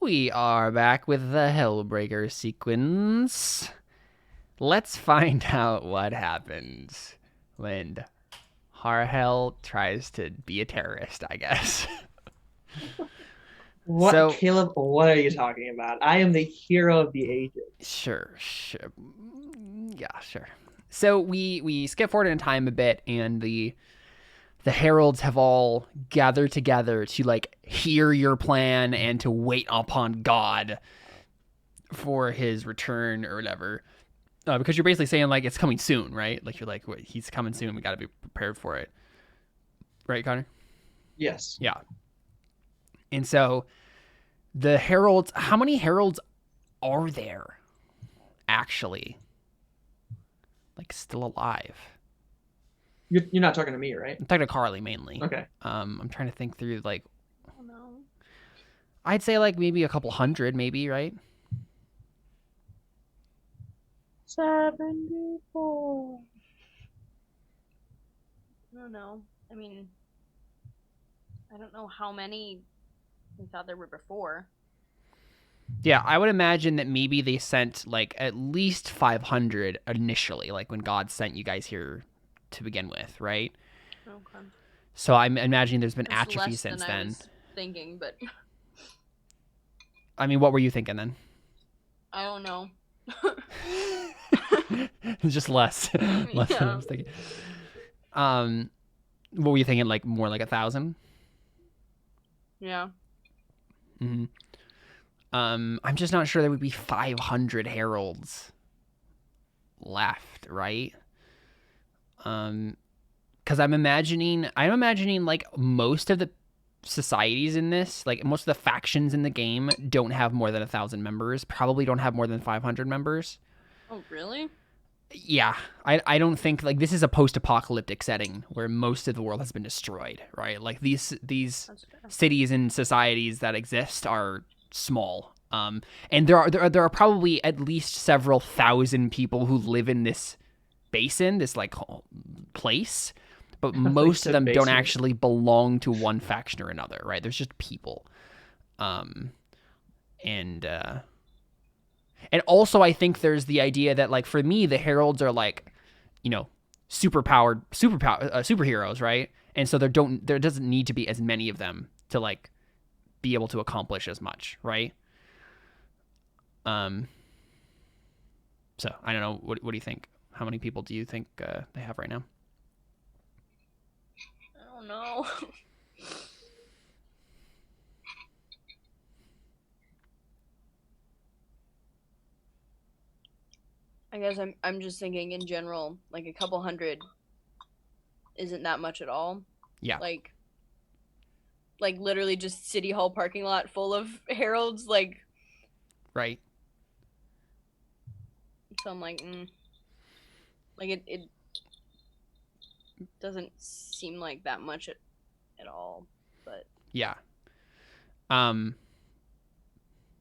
We are back with the Hellbreaker Sequence. Let's find out what happens when Harhel tries to be a terrorist, I guess. What, So, Caleb? What are you talking about? I am the hero of the ages. sure. Yeah, sure. So we skip forward in time a bit, and the heralds have all gathered together to like hear your plan and to wait upon God for his return or whatever. Because you're basically saying like it's coming soon, right? Like you're like, wait, he's coming soon. We got to be prepared for it, right, Connor? Yes. Yeah. And so the heralds, how many heralds are there actually, like still alive? You're not talking to me, right? I'm talking to Carly mainly. Okay. I'm trying to think through like Oh no. I'd say like maybe a couple hundred, maybe, right? 74. I don't know. I mean, I don't know how many we thought there were before. Yeah, I would imagine that maybe they sent like at least 500 initially, like when God sent you guys here to begin with, right? Okay. So I'm imagining there's been That's atrophy less than since I then. was thinking, but I mean, what were you thinking then? I don't know. Just less, less than I Yeah. was thinking. Um, what were you thinking? Like more like 1,000? Yeah. Mm-hmm. I'm just not sure there would be 500 heralds left, right? Because I'm imagining like most of the societies in this, like most of the factions in the game, don't have more than 1,000 members. Probably don't have more than 500 members. Oh, really? Yeah, I don't think like this is a post-apocalyptic setting where most of the world has been destroyed, right? Like these That's fair. cities and societies that exist are small. And there are probably at least several thousand people who live in this basin, this like place, but They most of said them don't basement. actually belong to one faction or another, right? There's just people. Um, and and also I think there's the idea that like for me the heralds are like, you know, superheroes, right? And so there doesn't need to be as many of them to like be able to accomplish as much, right? Um, so I don't know. What do you think? How many people do you think they have right now? I don't know. I guess I'm just thinking in general, like a couple hundred isn't that much at all. Yeah, Like literally just city hall parking lot full of heralds. right. So I'm like, like it doesn't seem like that much at all. But Yeah. Um.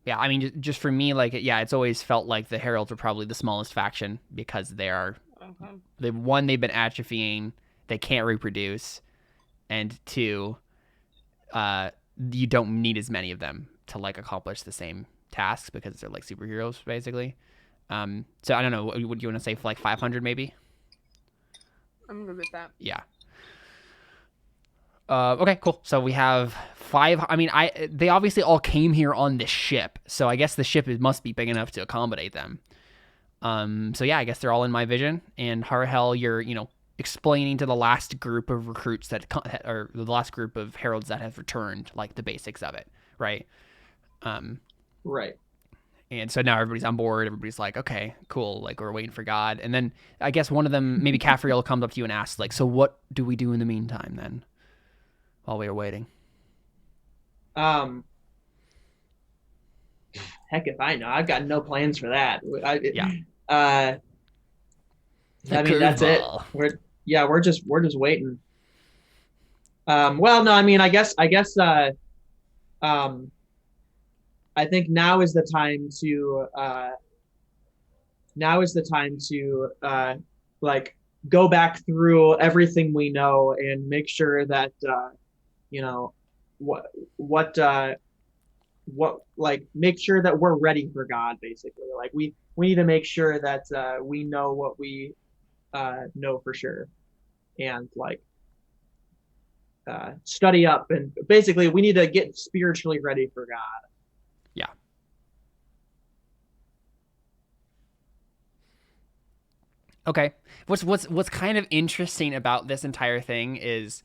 Yeah. I mean, just for me, like, yeah, it's always felt like the heralds are probably the smallest faction because they are okay. they've been atrophying, they can't reproduce, and two, uh, you don't need as many of them to like accomplish the same tasks because they're like superheroes basically. So I don't know. What do you want to say for like 500 maybe? I'm good with that. Yeah. Okay, cool. So we have five. I mean, they obviously all came here on this ship, so I guess the ship must be big enough to accommodate them. So yeah, I guess they're all in my vision. And Harhel, you're explaining to the last group of recruits or the last group of heralds that have returned, like the basics of it, right? Um, Right. and so now everybody's on board. Everybody's like, okay, cool. Like we're waiting for God. And then I guess one of them, maybe Caffriel, comes up to you and asks, like, so what do we do in the meantime then, while we are waiting? Um. Heck if I know. I've got no plans for that. Yeah, Uh. the I mean, that's it. curveball. We're just waiting. Well, no. I mean, I guess. Um. I think now is the time to like go back through everything we know and make sure that you know what what make sure that we're ready for God, basically. Like we need to make sure that we know what we know for sure, and like study up, and basically we need to get spiritually ready for God. Yeah. Okay. What's kind of interesting about this entire thing is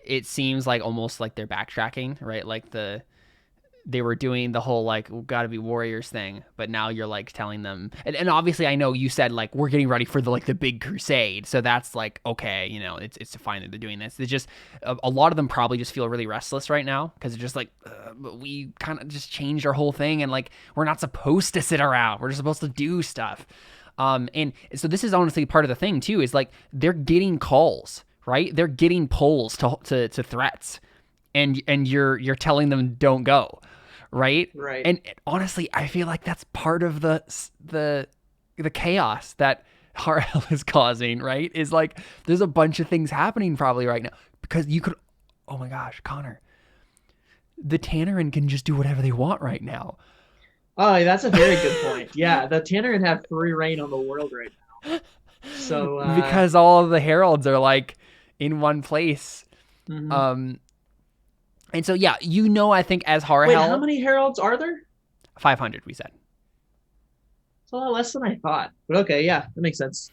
it seems like almost like they're backtracking, right? Like they were doing the whole like gotta be warriors thing, but now you're like telling them, and obviously I know you said like we're getting ready for the big crusade, so that's like okay, it's fine that they're doing this. It's just a lot of them probably just feel really restless right now because they're just like but we kind of just changed our whole thing, and like we're not supposed to sit around, we're just supposed to do stuff. And so this is honestly part of the thing too, is like they're getting calls, right? They're getting polls to threats, and you're telling them don't go, right? Right. And honestly, I feel like that's part of the chaos that Harel is causing, right? Is like there's a bunch of things happening probably right now because you could, oh my gosh, Connor, the Tannerin can just do whatever they want right now. Oh, that's a very good point. Yeah, the Tannerin have free reign on the world right now. So because all of the heralds are like in one place. mm-hmm. And so yeah, I think as Harel. Wait, how many heralds are there? 500, we said. It's a lot less than I thought. But okay, yeah, that makes sense.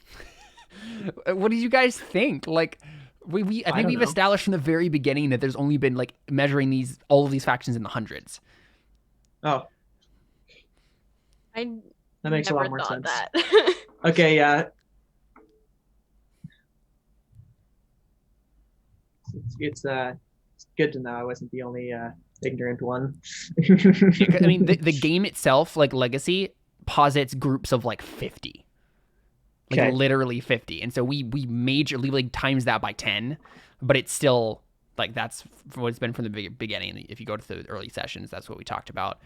What did you guys think? Like I think we've established from the very beginning that there's only been like measuring all of these factions in the hundreds. Oh. I that makes a lot more sense. That. Okay, yeah. It's good to know I wasn't the only ignorant one. I mean, the game itself, like Legacy, posits groups of like 50. Like literally 50. And so we majorly like times that by 10, but it's still like that's what it's been from the beginning. If you go to the early sessions, that's what we talked about.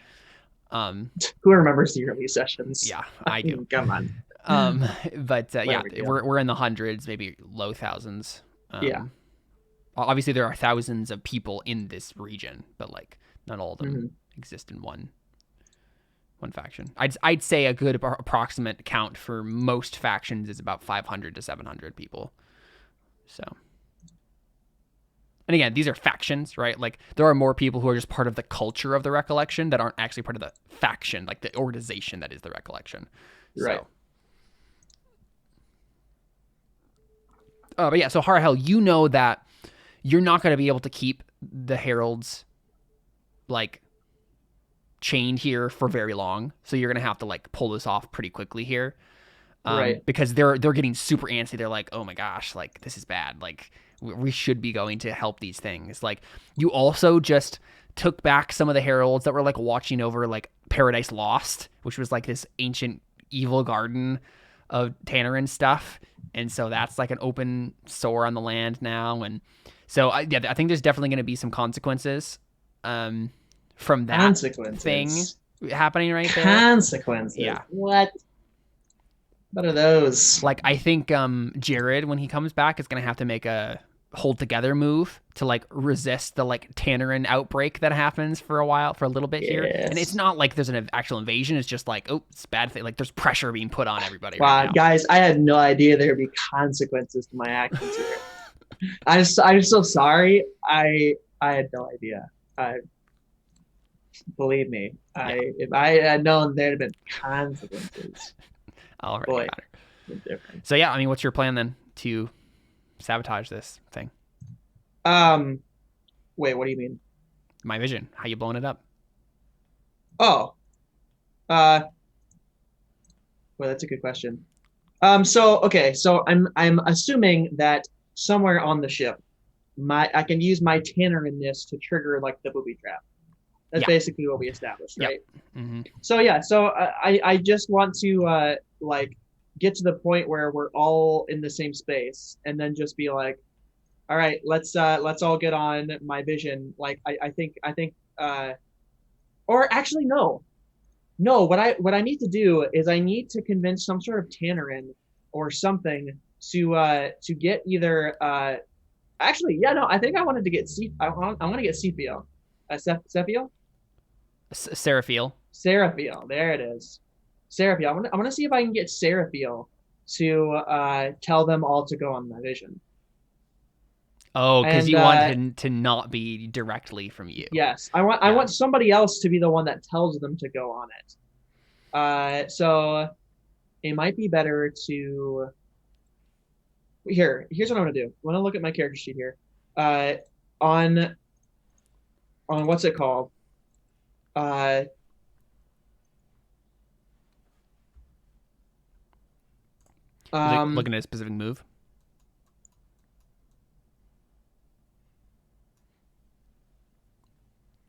Who remembers the early sessions? Yeah, I do. Come on. But yeah, we're in the hundreds, maybe low thousands. Yeah. Obviously, there are thousands of people in this region, but like not all of them exist in one faction. I'd say a good approximate count for most factions is about 500 to 700 people. So. And again, these are factions, right? Like there are more people who are just part of the culture of the Recollection that aren't actually part of the faction, like the organization that is the Recollection. Right. But yeah, so Harel, you know that you're not going to be able to keep the heralds like chained here for very long, so you're going to have to like pull this off pretty quickly here, right? Because they're getting super antsy. They're like, oh my gosh, like this is bad. Like we should be going to help these things. Like you also just took back some of the heralds that were like watching over like Paradise Lost, which was like this ancient evil garden of Tannerin stuff, and so that's like an open sore on the land now. And so I think there's definitely going to be some consequences from that thing happening right there. Consequences. Yeah. What are those? Like I think Jared, when he comes back, is going to have to make a hold together move to like resist the like Tannerin outbreak that happens for a little bit here. And it's not like there's an actual invasion. It's just like, oh, it's bad thing. Like there's pressure being put on everybody. Wow, right now. Guys, I had no idea there would be consequences to my actions here. I'm so sorry. I had no idea. Believe me, if I had known there'd have been consequences. All right. Boy, different. So yeah, I mean, what's your plan then to sabotage this thing? Wait, what do you mean? My vision. How you blowing it up? Oh. Well, that's a good question. So I'm assuming that somewhere on the ship, I can use my Tannerinness to trigger like the booby trap. That's basically what we established, right? Yep. Mm-hmm. So I just want to like get to the point where we're all in the same space, and then just be like, all right, let's all get on my vision. Like I think or actually no. What I need to do is I need to convince some sort of Tannerin or something to get either I think I wanted to get I want to get Sepio. Sepio? Seraphiel. Seraphiel. There it is. Seraphiel. I want to see if I can get Seraphiel to tell them all to go on my vision. Oh, because And you want him to not be directly from you. yes, I want somebody else to be the one that tells them to go on it. So it might be better to here's what I'm gonna do. I want to look at my character sheet here. On what's it called? Looking at a specific move.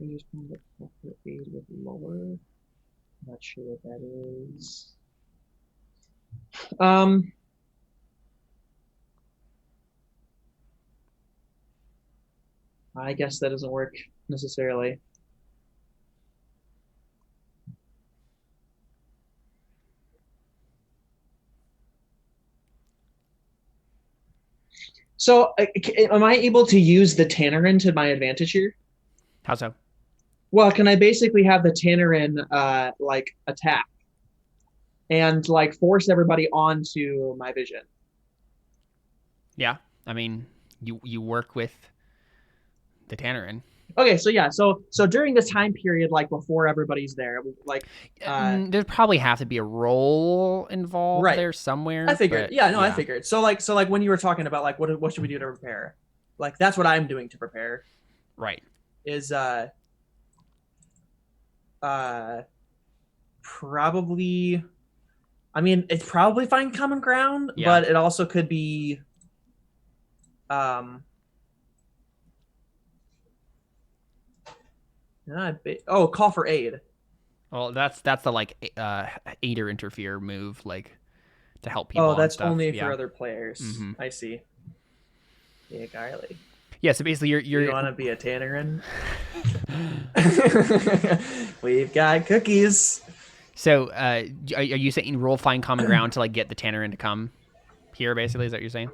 Just aid with lower. Not sure what that is. I guess that doesn't work necessarily. So, am I able to use the Tannerin to my advantage here? How so? Well, can I basically have the Tannerin like attack and like force everybody onto my vision? Yeah, I mean, you work with the Tannerin. Okay, so yeah, so during this time period, like before everybody's there, like there'd probably have to be a roll involved there somewhere. I figured. I figured. So like when you were talking about like what should we do to prepare, like that's what I'm doing to prepare. Right. Is probably, I mean, it's probably find common ground, but it also could be call for aid. Well, that's the like aid or interfere move, like to help people. Oh, that's only for other players. Mm-hmm. I see. Yeah, Garly. Yeah, so basically you want to be a Tannerin? We've got cookies. So are you saying roll find common ground to like get the Tannerin to come here? Basically, is that what you're saying?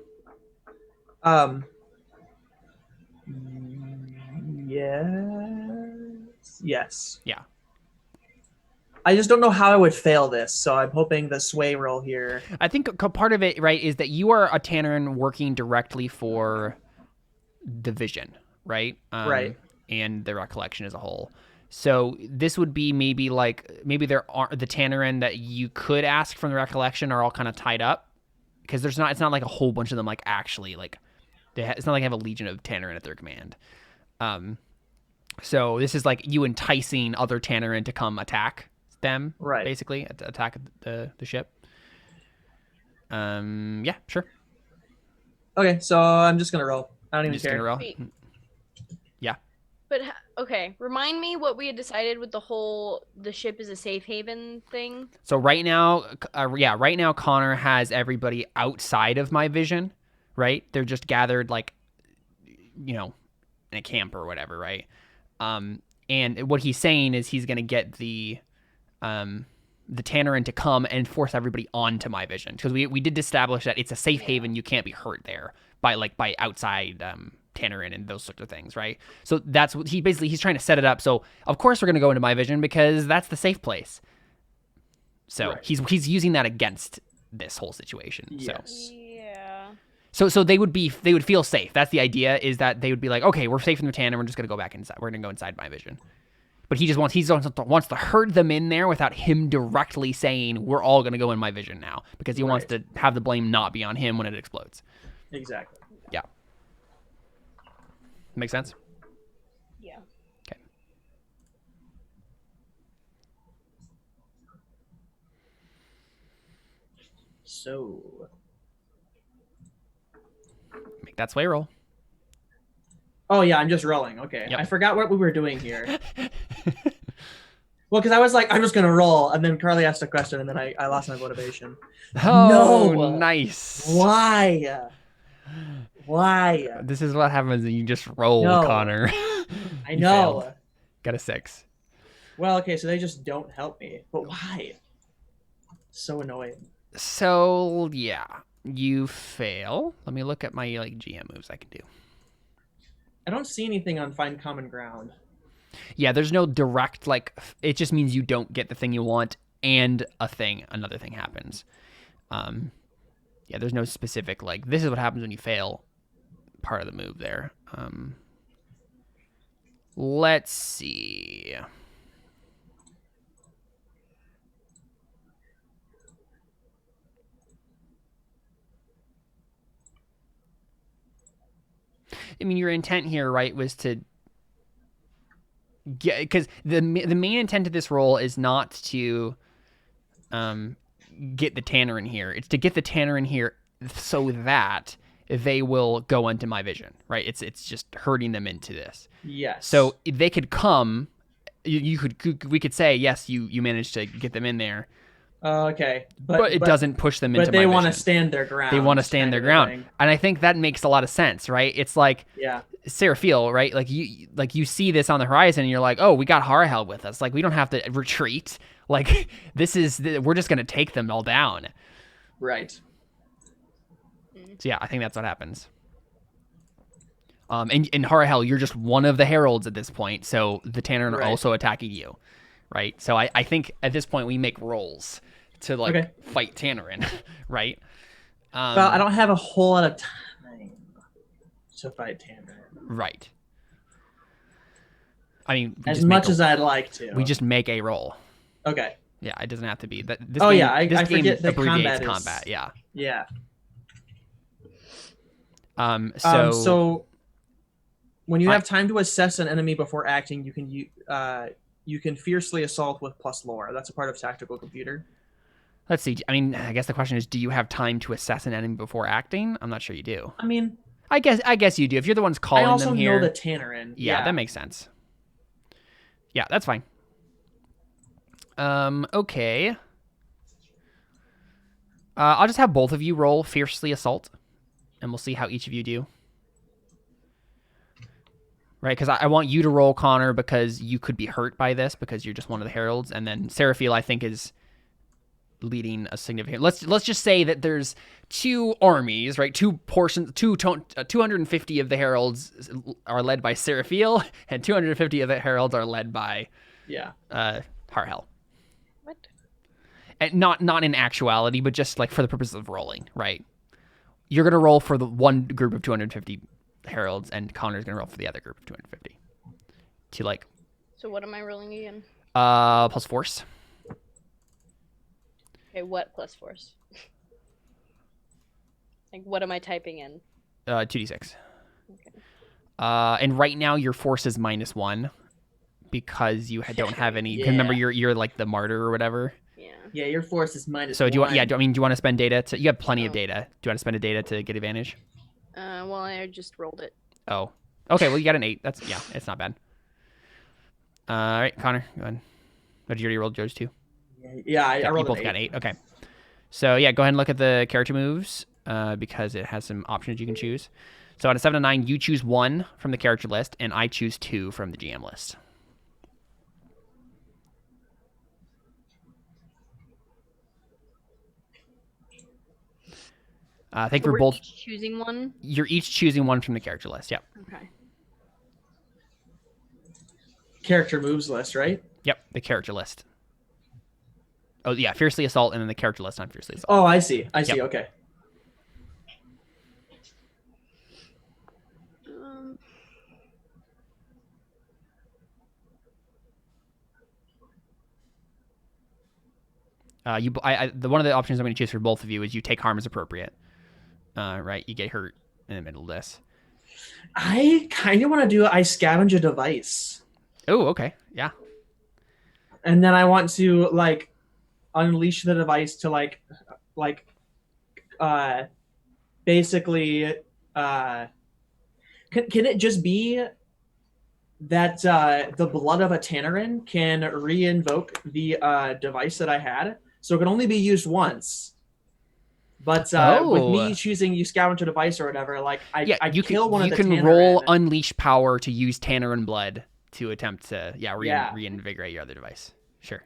Yes. Yeah. I just don't know how I would fail this, so I'm hoping the sway roll here. I think part of it, right, is that you are a Tannerin working directly for the vision, right? Right. And the recollection as a whole. So this would be maybe there are the Tannerin that you could ask from the recollection are all kind of tied up because it's not like a whole bunch of them like actually like it's not like they have a legion of Tannerin at their command. So this is like you enticing other Tannerin to come attack them, right? Basically, attack the ship. Yeah, sure. Okay, so I'm just gonna roll. I don't even just care. Gonna roll. Wait. Yeah. But okay, remind me what we had decided with the ship is a safe haven thing. So right now, Connor has everybody outside of my vision, right? They're just gathered like, in a camp or whatever, right? And what he's saying is he's gonna get the Tannerin to come and force everybody onto my vision because we did establish that it's a safe haven. You can't be hurt there by outside Tannerin and those sorts of things, right? So that's what he's trying to set it up. So of course we're gonna go into my vision because that's the safe place. So he's using that against this whole situation. Yes. Yeah. So they would feel safe. That's the idea, is that they would be like, okay, we're safe in the Tannerin. We're just gonna go back inside. We're gonna go inside my vision. But he wants to herd them in there without him directly saying we're all gonna go in my vision now, because he wants to have the blame not be on him when it explodes. Exactly. Yeah. Make sense? Yeah. Okay. So make that sway roll. Oh yeah, I'm just rolling. Okay. Yep. I forgot what we were doing here. Well, because I was like, I'm just gonna roll, and then Carly asked a question, and then I lost my motivation. Oh, no! Nice. Why? This is what happens when you just roll, Connor. I know. Failed. Got a 6. Well, okay, so they just don't help me. But why? So annoying. So yeah, you fail. Let me look at my GM moves I can do. I don't see anything on find common ground. Yeah, there's no direct, like, it just means you don't get the thing you want and another thing happens. Yeah, there's no specific, like, this is what happens when you fail part of the move there. Let's see. I mean, your intent here, right, was to get, because the main intent of this roll is not to get the Tanner in here. It's to get the Tanner in here so that they will go into my vision, right? It's just herding them into this. Yes. So they could come. We could say yes, you managed to get them in there. Okay, but it doesn't push them into my vision. But they want to stand their ground. They want to stand their ground, and I think that makes a lot of sense, right? It's like Seraphiel, right? Like you see this on the horizon, and you're like, oh, we got Harahel with us. Like we don't have to retreat. Like we're just gonna take them all down. Right. So yeah, I think that's what happens. And in Harahel, you're just one of the heralds at this point, so the Tanner are also attacking you, right? So I think at this point we make rolls to fight Tannerin, right? Well, I don't have a whole lot of time to fight Tannerin. Right. I mean, as much as I'd like to. We just make a roll. Okay. Yeah, it doesn't have to be. This I game forget the abbreviates combat. Yeah. Yeah. So when you have time to assess an enemy before acting, you can fiercely assault with plus lore. That's a part of tactical computer. Let's see. I mean, I guess the question is, do you have time to assess an enemy before acting? I'm not sure you do. I mean, I guess you do. If you're the ones calling them here. I also know the Tannerin. Yeah, that makes sense. Yeah, that's fine. Okay. I'll just have both of you roll fiercely assault, and we'll see how each of you do. Right, because I want you to roll, Connor, because you could be hurt by this because you're just one of the heralds, and then Seraphiel, I think, is leading a significant. Let's just say that there's two armies, right? 250 of the heralds are led by Seraphiel, and 250 of the heralds are led by Harahel. What? And not in actuality, but just like for the purpose of rolling, right? You're gonna roll for the one group of 250 heralds, and Connor's gonna roll for the other group of 250. To like. So what am I rolling again? Plus force. Okay, what plus force? Like, what am I typing in? 2d6. Okay. And right now your force is -1 because you don't have any. Remember, you're like the martyr or whatever. Yeah. Yeah, your force is -1. So do you want? Yeah. Do you want to spend data? You have plenty of data. Do you want to spend a data to get advantage? Well, I just rolled it. Oh. Okay. Well, you got an 8. It's not bad. All right, Connor, go ahead. What did you already roll yours too? Yeah, I rolled you both got 8. Okay. So yeah, go ahead and look at the character moves because it has some options you can choose. So on a 7 to 9, you choose 1 from the character list, and I choose 2 from the GM list. I think we're both each choosing one. You're each choosing 1 from the character list. Yep. Okay. Character moves list, right? Yep, the character list. Oh yeah, fiercely assault, and then the character list on fiercely assault. Oh, I see. Okay. One of the options I'm going to choose for both of you is you take harm as appropriate. Right, you get hurt in the middle of this. I kind of want to do I scavenge a device. Oh, okay, yeah. And then I want to like unleash the device to basically can it just be that the blood of a Tannerin can re-invoke the device that I had, so it can only be used once. But with me choosing you scavenge a device or whatever, like I kill one of the Tannerin. You can roll unleash power to use Tannerin blood to attempt to reinvigorate your other device. Sure.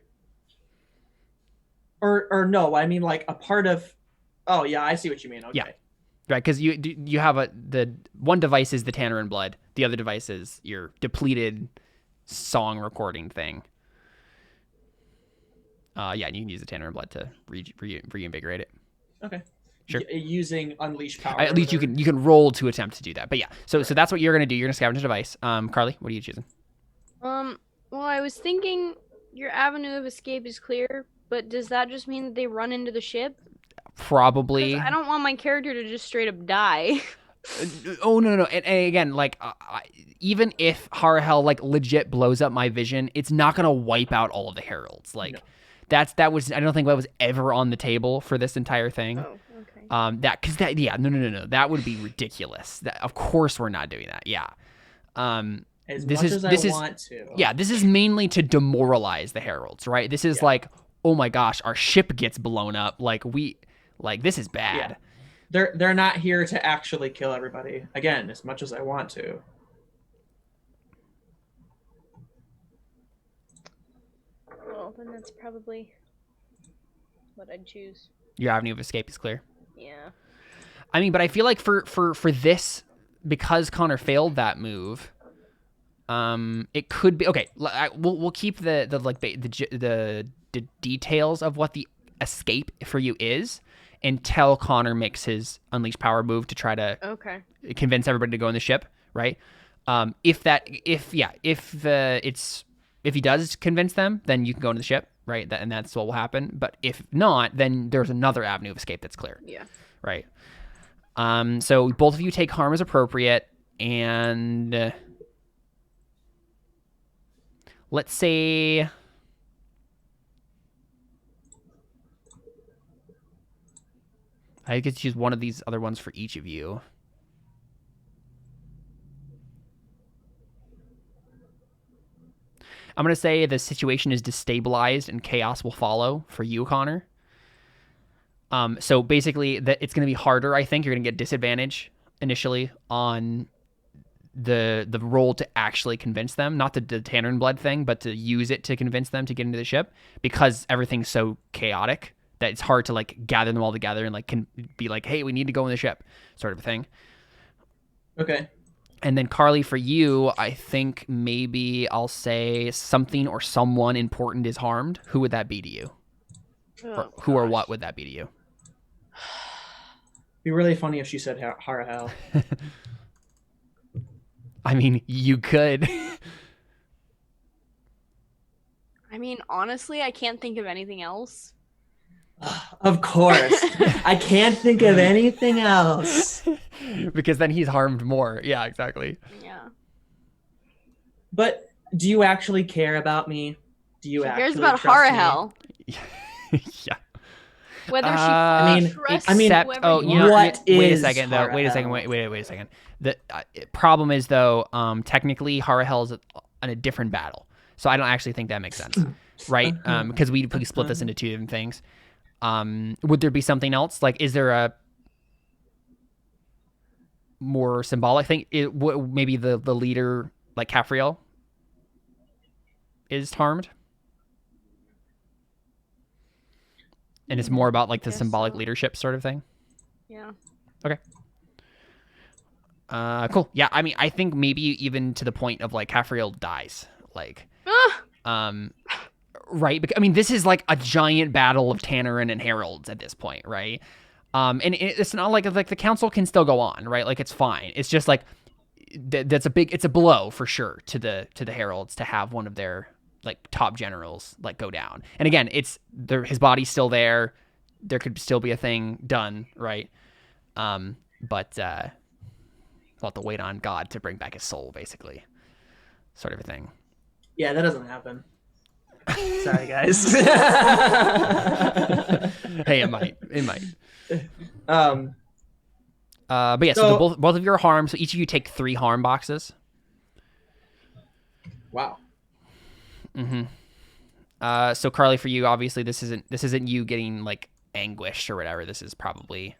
Or no, I mean like a part of. Oh yeah, I see what you mean. Okay. Yeah. Right, because you have the one device is the Tannerin blood, the other device is your depleted song recording thing. Yeah, and you can use the Tanner and Blood to reinvigorate it. Okay. Sure. Using unleash power. At least you can roll to attempt to do that. But yeah, so that's what you're gonna do. You're gonna scavenge a device. Carly, what are you choosing? Well, I was thinking your avenue of escape is clear, but does that just mean that they run into the ship? Probably. 'Cause I don't want my character to just straight up die. Oh no. And again, like even if Harahel like legit blows up my vision, it's not gonna wipe out all of the heralds. Like that was I don't think that was ever on the table for this entire thing. Oh, okay. No. That would be ridiculous. Of course we're not doing that. Yeah. As this much is as I want to. Yeah, this is mainly to demoralize the heralds, right? This is like, oh my gosh, our ship gets blown up. Like this is bad. Yeah. They're not here to actually kill everybody. Again, as much as I want to. Well, then that's probably what I'd choose. Your avenue of escape is clear. Yeah. I mean, but I feel like for this, because Connor failed that move, it could be okay. We'll keep the details of what the escape for you is until Connor makes his unleash power move to try to convince everybody to go in the ship, right? If he does convince them, then you can go into the ship, right? And that's what will happen. But if not, then there's another avenue of escape that's clear. Yeah. Right. So both of you take harm as appropriate, and let's say I get to choose one of these other ones for each of you. I'm going to say the situation is destabilized and chaos will follow for you, Connor. So basically, it's going to be harder, I think. You're going to get disadvantage initially on the roll to actually convince them, not the Tanner and Blood thing, but to use it to convince them to get into the ship, because everything's so chaotic that it's hard to like gather them all together and like can be like, hey, we need to go in the ship, sort of a thing. Okay. And then Carly, for you, I think maybe I'll say something or someone important is harmed. Who would that be to you? Oh, who or what would that be to you? Be really funny if she said Harahel. I mean, you could. I mean, honestly, I can't think of anything else. Of course. I can't think of anything else. Because then he's harmed more. Yeah, exactly. Yeah. But do you actually care about me? Do you actually cares about trust me? Harahel. Yeah. Whether she I mean, trusts Except, whoever you know, what wait a is second, though. Wait a second. Harahel? Wait a second. The problem is, though, technically, Harahel is in a different battle. So I don't actually think that makes sense, right? Because we split this into two different things. Would there be something else? Like, is there a more symbolic thing? Maybe the leader, like Caphriel, is harmed? And it's more about like the symbolic leadership sort of thing? Yeah. Okay. Cool. Yeah, I mean, I think maybe even to the point of like Caphriel dies. Like, right? I mean, this is like a giant battle of Tannerin and Heralds at this point, right? And it's not like the council can still go on, right? Like, it's fine. It's just like it's a blow for sure to the Heralds to have one of their like top generals like go down. And again, his body's still there. There could still be a thing done, right? But we'll have to wait on God to bring back his soul, basically, sort of a thing. Yeah, that doesn't happen. Sorry, guys. Hey, it might. Um, But yeah, so both of you are harmed. So each of you take 3 harm boxes. wow. Mm-hmm. So Carly, for you, obviously, this isn't you getting like anguished or whatever. This is probably,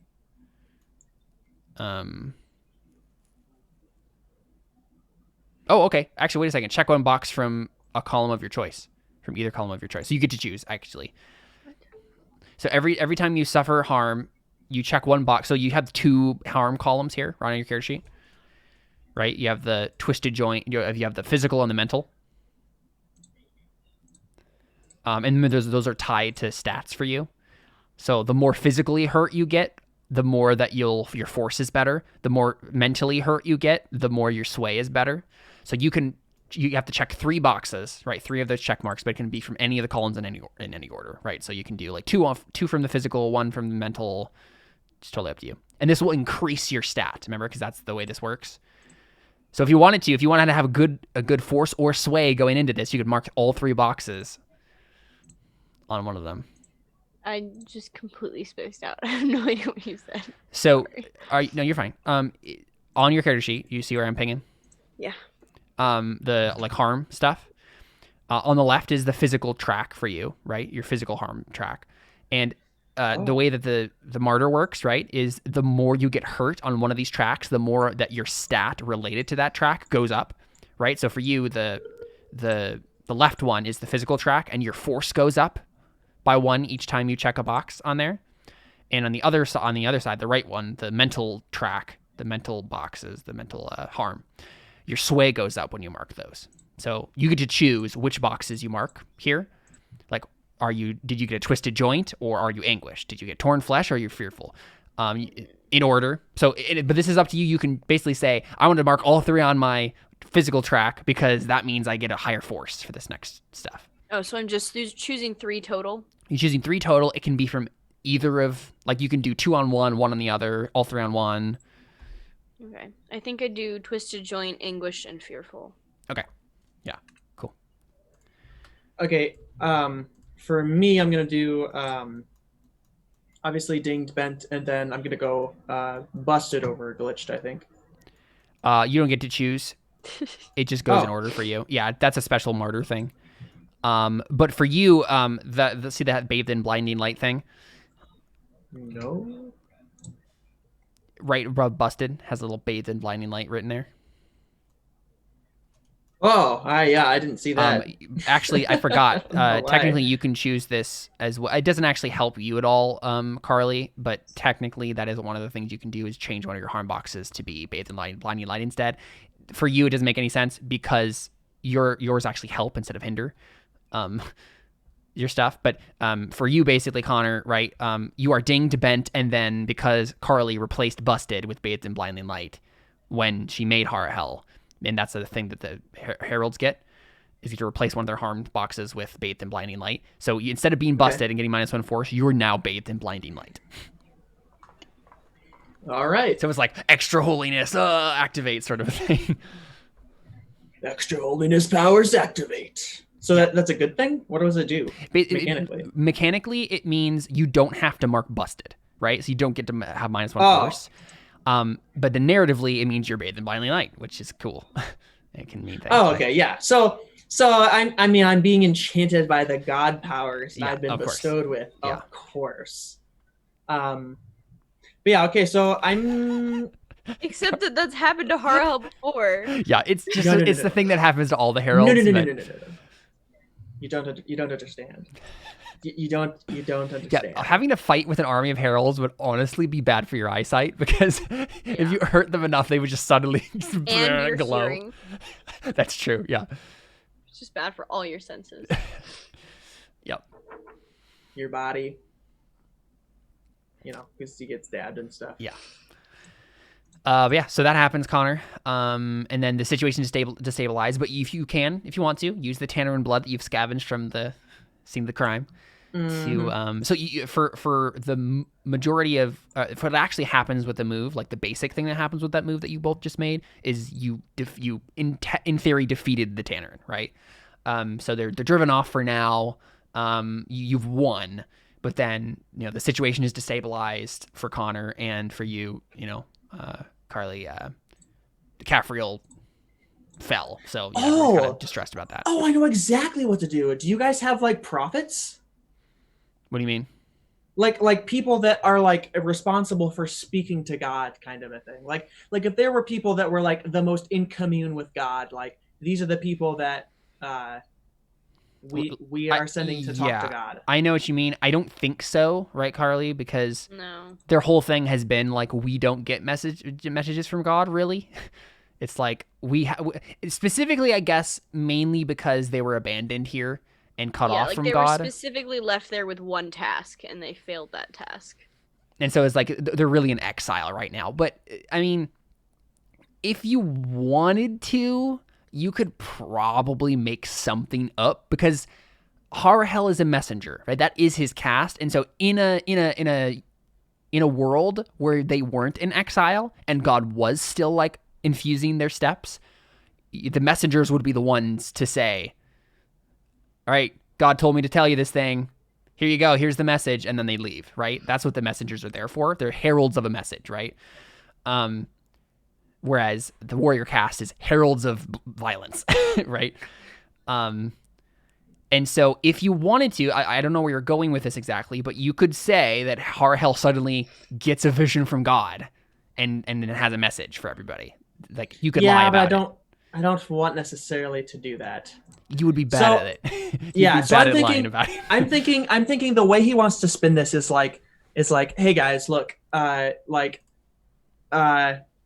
Oh, okay. Actually, wait a second. Check one box from a column of your choice, from either column of your choice. So you get to choose, actually. So every time you suffer harm, you check one box. So you have 2 harm columns here on your character sheet, right? You have the twisted joint. You have the physical and the mental. And those are tied to stats for you. So the more physically hurt you get, the more that your force is better. The more mentally hurt you get, the more your sway is better. So you have to check 3 boxes, right? 3 of those check marks, but it can be from any of the columns in any order, right? So you can do like 2 from the physical, 1 from the mental. It's totally up to you. And this will increase your stat, remember, because that's the way this works. So if you wanted to have a good force or sway going into this, you could mark all 3 boxes on one of them. I just completely spaced out. I have no idea what you said. So, no, you're fine. On your character sheet, you see where I'm pinging? Yeah. The like harm stuff. On the left is the physical track for you, right? Your physical harm track. And the way that the martyr works, right, is the more you get hurt on one of these tracks, the more that your stat related to that track goes up, right? So for you, the left one is the physical track, and your force goes up by 1 each time you check a box on there. And on the other side, the right one, the mental track, the mental boxes, the mental harm, your sway goes up when you mark those. So you get to choose which boxes you mark here. Like, did you get a twisted joint, or are you anguished? Did you get torn flesh, or are you fearful? In order. So, but this is up to you. You can basically say, I want to mark all 3 on my physical track because that means I get a higher force for this next stuff. Oh, so I'm just choosing 3 total? You're choosing 3 total. It can be from either of, like, you can do 2 on one, 1 on the other, all 3 on one. Okay. I think I do twisted joint, anguish, and fearful. Okay. Yeah. Cool. Okay. For me, I'm gonna do obviously dinged, bent, and then I'm gonna go busted over glitched, I think. You don't get to choose. It just goes in order for you. Yeah, that's a special martyr thing. But for you, see that bathed in blinding light thing? No. Right above busted has a little bathed in blinding light written there. Oh, I didn't see that. Actually, I forgot. Why? Technically, you can choose this as well. It doesn't actually help you at all, Carly, but technically that is one of the things you can do is change one of your harm boxes to be bathed in blinding light instead. For you, it doesn't make any sense because yours actually help instead of hinder your stuff. But for you, basically, Connor, right, you are dinged, bent, and then because Carly replaced busted with bathed in blinding light when she made Horror Hell. And that's the thing that the heralds get, is you to replace one of their harmed boxes with bathed in blinding light. So instead of being busted and getting -1 force, you're now bathed in blinding light. All right. So it's like extra holiness, activate sort of a thing. Extra holiness powers activate. So that's a good thing? What does it do mechanically? Mechanically, it means you don't have to mark busted, right? So you don't get to have -1 force. But then narratively, it means you're bathed in blinding light, which is cool. It can mean things. Oh, okay, yeah. So I'm being enchanted by the god powers that I've been bestowed with, of course. But yeah, okay. So I'm. Except that that's happened to Horror Hell before. Yeah, it's just it's the thing that happens to all the heralds. No. You don't understand. You don't understand. Yeah, having to fight with an army of heralds would honestly be bad for your eyesight because if you hurt them enough, they would just suddenly and your glow. hearing. That's true. Yeah. It's just bad for all your senses. Yep. Your body. Because you get stabbed and stuff. Yeah. But yeah, so that happens, Connor. And then the situation is destabilized. But if you want to, use the Tannerin blood that you've scavenged from the scene of the crime. To so for the majority of for what actually happens with the move, like the basic thing that happens with that move that you both just made is you in theory defeated the Tannerin, right? So they're driven off for now. You've won, but then the situation is destabilized for Connor and for you. Carly, the Caffriel fell, so we're kind of distressed about that. Oh, I know exactly what to do. Do you guys have like prophets? What do you mean? Like people that are like responsible for speaking to God, kind of a thing. Like if there were people that were like the most in commune with God, like these are the people that we are sending to talk to God. I know what you mean. I don't think so, right, Carly? Because their whole thing has been like we don't get messages from God, really. It's like we specifically, I guess, mainly because they were abandoned here and cut yeah, off like from they God. were specifically left there with one task, and they failed that task. And so it's like they're really in exile right now. But I mean, if you wanted to, you could probably make something up because Harahel is a messenger, right? That is his caste. And so in a world where they weren't in exile and God was still like infusing their steps, the messengers would be the ones to say, all right, God told me to tell you this thing. Here you go. Here's the message. And then they leave, right? That's what the messengers are there for. They're heralds of a message, right? Whereas the warrior caste is heralds of violence, right? And so if you wanted to, I don't know where you're going with this exactly, but you could say that Harahel suddenly gets a vision from God and it has a message for everybody. Like you could lie about it. I don't want necessarily to do that. You would be bad at it. You'd Yeah, be so bad I'm at thinking, lying about it. I'm thinking the way he wants to spin this is like, hey guys, look, the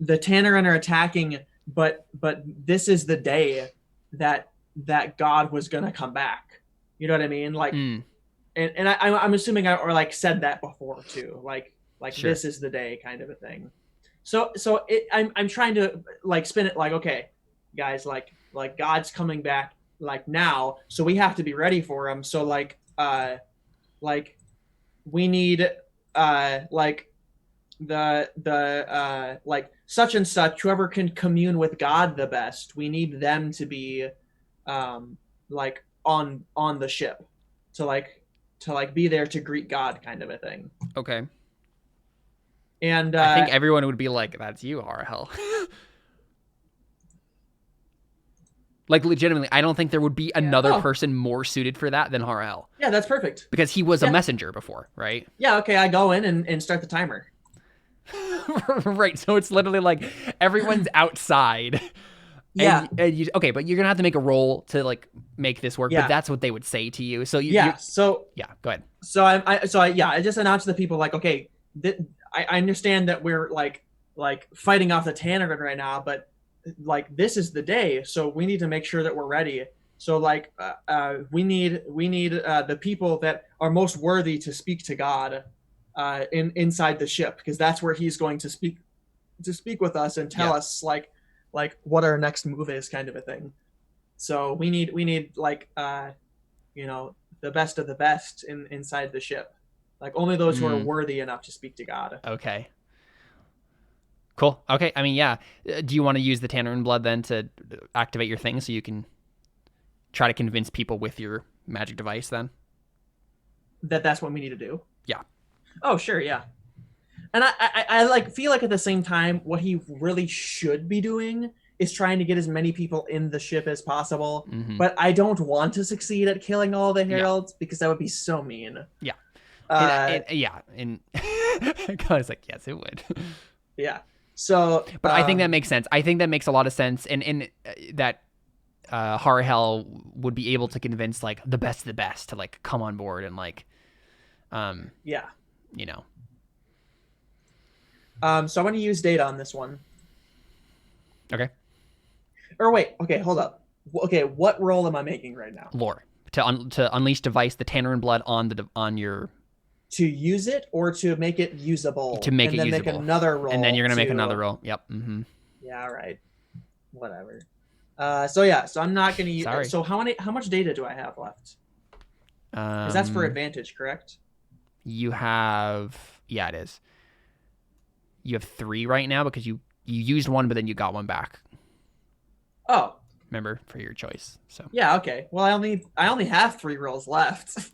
Tannerin are attacking, but this is the day that God was gonna come back. You know what I mean? Like, and I'm assuming I like said that before too. Like Sure. This is the day kind of a thing. So I'm trying to like spin it like, okay, guys, like God's coming back like now, so we have to be ready for him. So like we need like the like such and such, whoever can commune with God the best, we need them to be like on the ship to be there to greet God kind of a thing. Okay. And I think everyone would be like, that's you, Harahel. Like legitimately, I don't think there would be another person more suited for that than Harahel. Yeah, that's perfect. Because he was a messenger before, right? Yeah, okay, I go in and start the timer. Right, so it's literally like everyone's outside. Yeah. And you, okay, but you're gonna have to make a roll to like make this work. Yeah. But that's what they would say to you. So So go ahead. So I just announced to the people like, okay, I understand that we're like fighting off the Tannerin right now, but like this is the day, so we need to make sure that we're ready. So like we need the people that are most worthy to speak to God inside the ship, because that's where he's going to speak with us and tell us like what our next move is, kind of a thing. So we need like you know, the best of the best inside the ship, like only those who are worthy enough to speak to God. Okay. Cool. Okay. I mean, yeah. Do you want to use the Tannerin blood then to activate your thing so you can try to convince people with your magic device then? That's what we need to do? Yeah. Oh, sure. Yeah. And I like feel like at the same time, what he really should be doing is trying to get as many people in the ship as possible. Mm-hmm. But I don't want to succeed at killing all the heralds because that would be so mean. Yeah. And I was like, yes, it would. Yeah. So, but I think that makes sense. I think that makes a lot of sense, and that Harahel would be able to convince like the best of the best to like come on board and like, yeah, you know. So I'm going to use data on this one. Okay. Or wait, okay, hold up. Okay, what roll am I making right now? Lore to unleash device the Tannerin blood on your. To use it or to make it usable? To make it usable. Make another roll. And then you're gonna make another roll. Yep. Mm-hmm. Yeah. All right. Whatever. So I'm not gonna use. Sorry. So how much data do I have left? Because that's for advantage, correct? You have. Yeah, it is. You have 3 right now because you used 1, but then you got 1 back. Oh. Remember, for your choice. So. Yeah. Okay. Well, I only have 3 rolls left.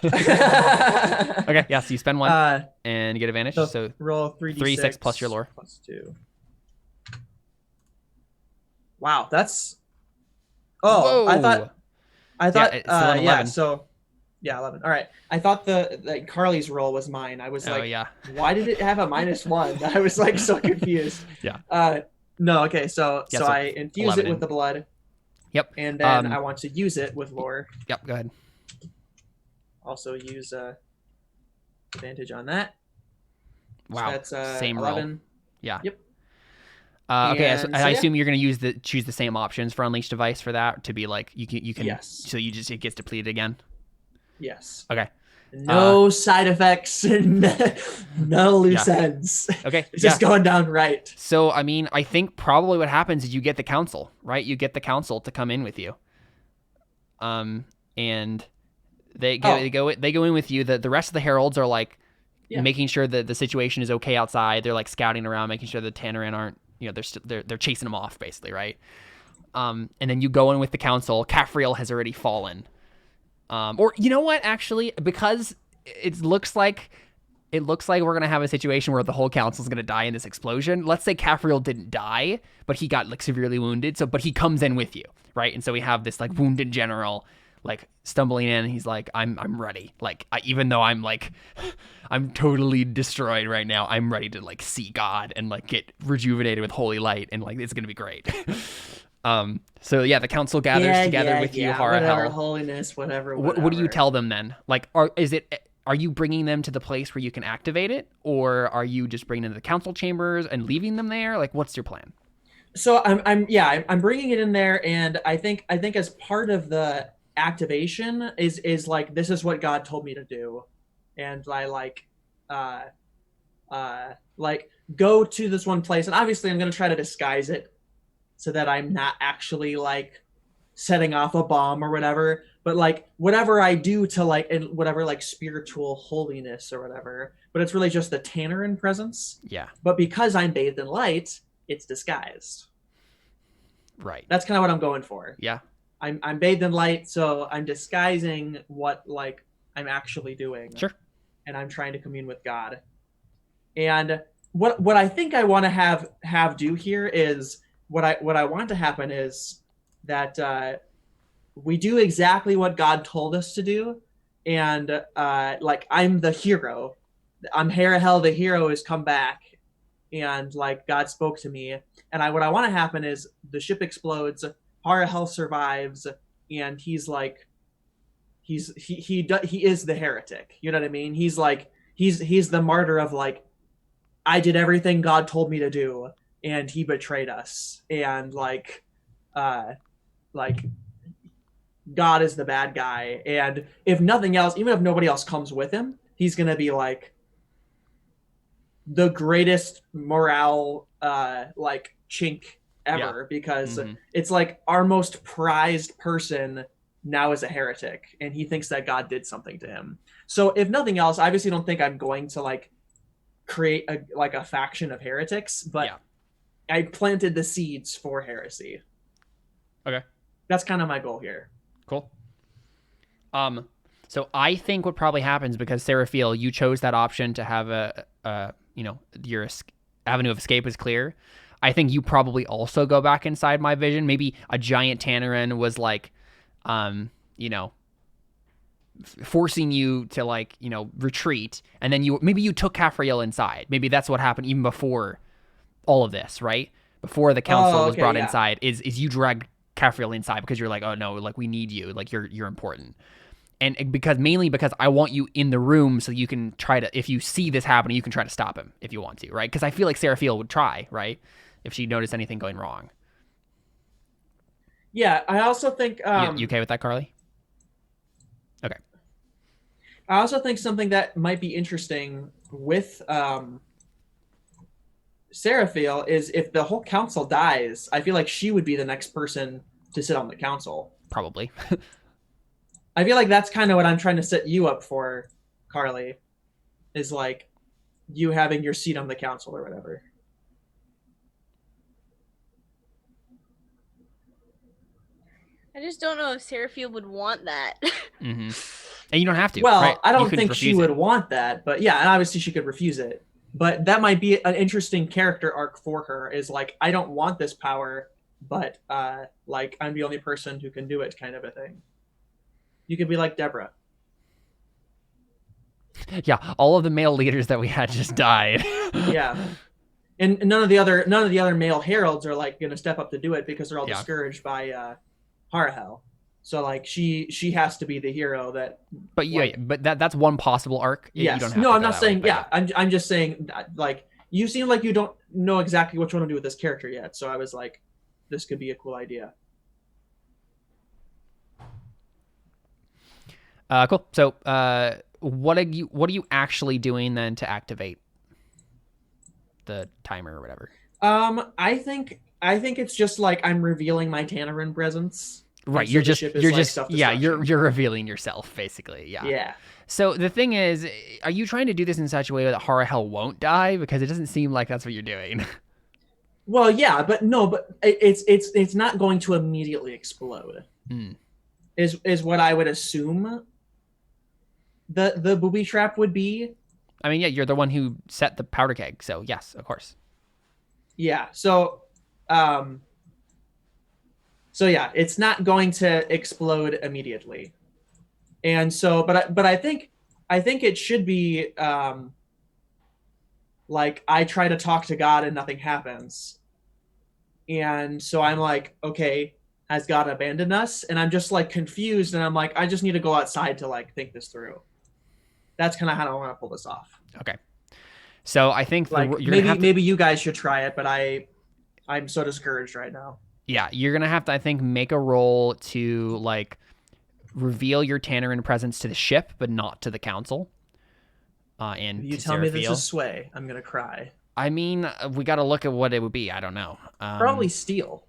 Okay. Yeah. So you spend 1 and get advantage. So roll 3d6 3d6 plus your lore plus 2. Wow, that's. Oh, whoa. I thought. Yeah, it's 11. Yeah. So. Yeah, 11. All right. I thought the Carly's roll was mine. I was like, yeah. Why did it have a -1? I was like so confused. Yeah. No. Okay. So I infuse it with the blood. Yep. And then I want to use it with lore. Yep. Go ahead. Also use advantage on that. Wow. So that's same 11. roll. Yeah. Yep. Okay, so And I yeah. assume you're going to choose the same options for Unleash Device for that to be like you can Yes. so it gets depleted again. Yes. Okay. No side effects and no loose ends. Okay. It's just going down right. So I mean, I think probably what happens is you get the council, right? You get the council to come in with you. And they go in with you. The rest of the heralds are like making sure that the situation is okay outside. They're like scouting around, making sure the Tannerin aren't, they're chasing them off basically, right? And then you go in with the council. Caphriel has already fallen. Or you know what? Actually, because it looks like we're gonna have a situation where the whole council's gonna die in this explosion. Let's say Caphriel didn't die, but he got like severely wounded. But he comes in with you, right? And so we have this like wounded general like stumbling in. And he's like, I'm ready. Like even though I'm like I'm totally destroyed right now, I'm ready to like see God and like get rejuvenated with holy light, and like it's gonna be great. So yeah, the council gathers together with you, Harahel. Whatever, holiness, whatever. What do you tell them then? Like, are you bringing them to the place where you can activate it, or are you just bringing them to the council chambers and leaving them there? Like, what's your plan? So I'm bringing it in there, and I think as part of the activation is like, this is what God told me to do, and I like go to this one place, and obviously I'm gonna try to disguise it so that I'm not actually like setting off a bomb or whatever, but like whatever I do to like, and whatever like spiritual holiness or whatever, but it's really just the Tannerin presence. Yeah. But because I'm bathed in light, it's disguised. Right. That's kind of what I'm going for. Yeah. I'm bathed in light, so I'm disguising what like I'm actually doing. Sure. And I'm trying to commune with God. And what I think I want to have do here is what I want to happen is that we do exactly what God told us to do, and like I'm the hero. I'm Harahel, the hero, has come back, and like God spoke to me, and what I want to happen is the ship explodes, Harahel survives, and he's like he is the heretic. You know what I mean? He's like he's the martyr of like, I did everything God told me to do, and he betrayed us, and like God is the bad guy, and if nothing else, even if nobody else comes with him, he's gonna be like the greatest morale like chink ever, because it's like our most prized person now is a heretic, and he thinks that God did something to him. So if nothing else, I obviously don't think I'm going to like create a faction of heretics, but I planted the seeds for heresy. Okay. That's kind of my goal here. Cool. So I think what probably happens, because Seraphiel, you chose that option to have your avenue of escape is clear. I think you probably also go back inside my vision. Maybe a giant Tannerin was like, forcing you to like, retreat, and then you took Caphriel inside. Maybe that's what happened even before all of this, right? Before the council was brought inside, is you dragged Caphriel inside because you're like, oh no, like we need you, like you're important. And mainly because I want you in the room so you can try to, if you see this happening, you can try to stop him if you want to, right? Because I feel like Seraphiel would try, right? If she noticed anything going wrong. Yeah, I also think... you okay with that, Carly? Okay. I also think something that might be interesting with Seraphiel is if the whole council dies, I feel like she would be the next person to sit on the council. Probably. I feel like that's kind of what I'm trying to set you up for, Carly, is like you having your seat on the council or whatever. I just don't know if Seraphiel would want that. Mm-hmm. And you don't have to. Well, right? I don't think she would want that, but yeah, and obviously she could refuse it. But that might be an interesting character arc for her, is like, I don't want this power, but like I'm the only person who can do it, kind of a thing. You could be like Deborah. Yeah, all of the male leaders that we had just died. Yeah. And none of the other male heralds are like gonna step up to do it because they're all discouraged by Harahel. So like she has to be the hero that. But yeah, but that's one possible arc. Yes. You don't have no, to I'm not saying. way, yeah, I'm just saying like you seem like you don't know exactly what you want to do with this character yet. So I was like, this could be a cool idea. Cool. So, what are you actually doing then to activate the timer or whatever? I think it's just like I'm revealing my Tannerin presence. Right. So You're the just ship is, you're like, just yeah. You're self-destruction. revealing yourself basically. Yeah. Yeah. So the thing is, are you trying to do this in such a way that Horror Hell won't die? Because it doesn't seem like that's what you're doing. Well, yeah, but no, but it's not going to immediately explode. Hmm. Is what I would assume the booby trap would be. I mean, yeah, you're the one who set the powder keg, so yes, of course. Yeah. So yeah, it's not going to explode immediately. And so but I think it should be like I try to talk to God and nothing happens. And so I'm like, okay, has God abandoned us? And I'm just like confused, and I'm like, I just need to go outside to like think this through. That's kind of how I want to pull this off. Okay. So I think Like maybe you guys should try it, but I'm so discouraged right now. Yeah, you're gonna have to, I think, make a roll to like reveal your Tannerin presence to the ship, but not to the council. And If you to tell me this Serafiel. is sway, I'm gonna cry. I mean, we got to look at what it would be. I don't know. Probably steal.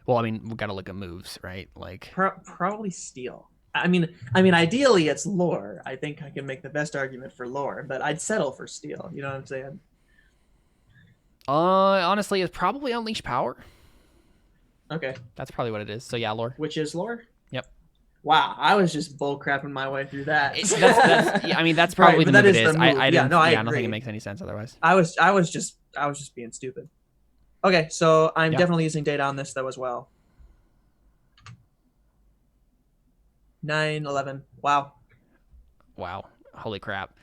Well, I mean, we got to look at moves, right? Like, Probably steal. I mean, ideally it's lore. I think I can make the best argument for lore, but I'd settle for steal. You know what I'm saying? honestly, it's probably unleash power. Okay. That's probably what it is. So yeah, lore. Which is lore? Yep. Wow, I was just bullcrapping my way through that. Yeah, I mean, that's probably Right, the but move that it is is. the I move. don't Yeah, no, I don't think agree. it makes any sense otherwise. I was just being stupid. Okay, so I'm Yeah. definitely using data on this though as well. 9, 11. Wow. Wow. Holy crap.